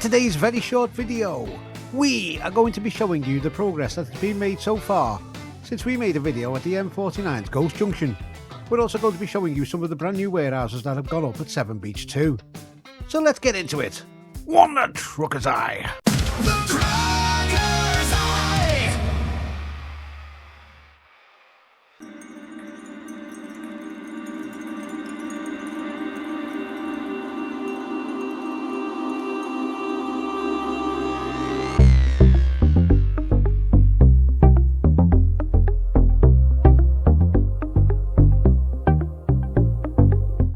today's very short video, we are going to be showing you the progress that has been made so far since we made a video at the M49's Ghost Junction. We're also going to be showing you some of the brand new warehouses that have gone up at Severn Beach too. So let's get into it. One trucker's eye. The trucker's eye!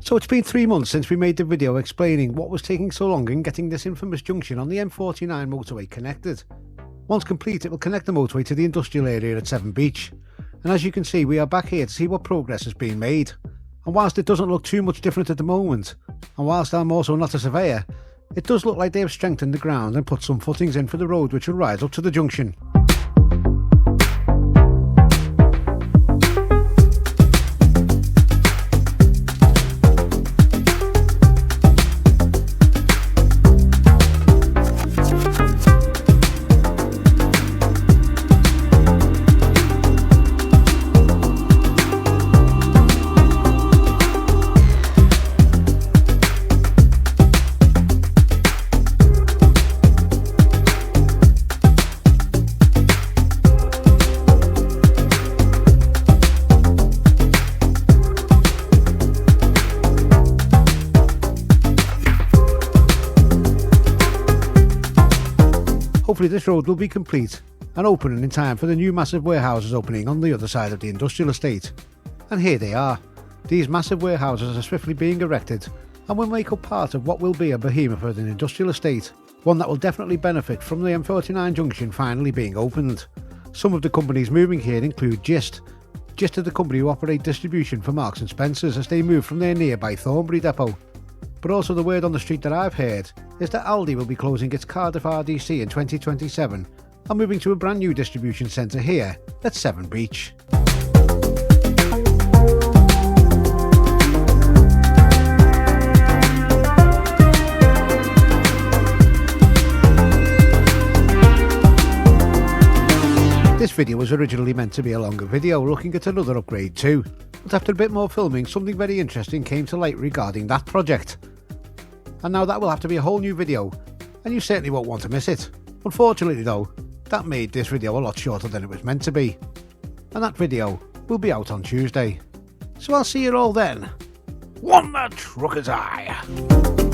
So it's been 3 months since we made the video explaining what was taking so long in getting this infamous junction on the M49 motorway connected. Once complete, it will connect the motorway to the industrial area at Severn Beach. And as you can see, we are back here to see what progress has been made. And whilst it doesn't look too much different at the moment, and whilst I'm also not a surveyor, it does look like they have strengthened the ground and put some footings in for the road which will rise up to the junction. Hopefully this road will be complete and opening in time for the new massive warehouses opening on the other side of the industrial estate. And here they are. These massive warehouses are swiftly being erected and will make up part of what will be a behemoth of an industrial estate, one that will definitely benefit from the M49 junction finally being opened. Some of the companies moving here include GHOST. GHOST are the company who operate distribution for Marks and Spencer's as they move from their nearby Thornbury depot. But also the word on the street that I've heard is that Aldi will be closing its Cardiff RDC in 2027 and moving to a brand new distribution centre here at Severn Beach. This video was originally meant to be a longer video looking at another upgrade too, but after a bit more filming something very interesting came to light regarding that project. And now that will have to be a whole new video, and you certainly won't want to miss it. Unfortunately though, that made this video a lot shorter than it was meant to be. And that video will be out on Tuesday. So I'll see you all then. One trucker's eye.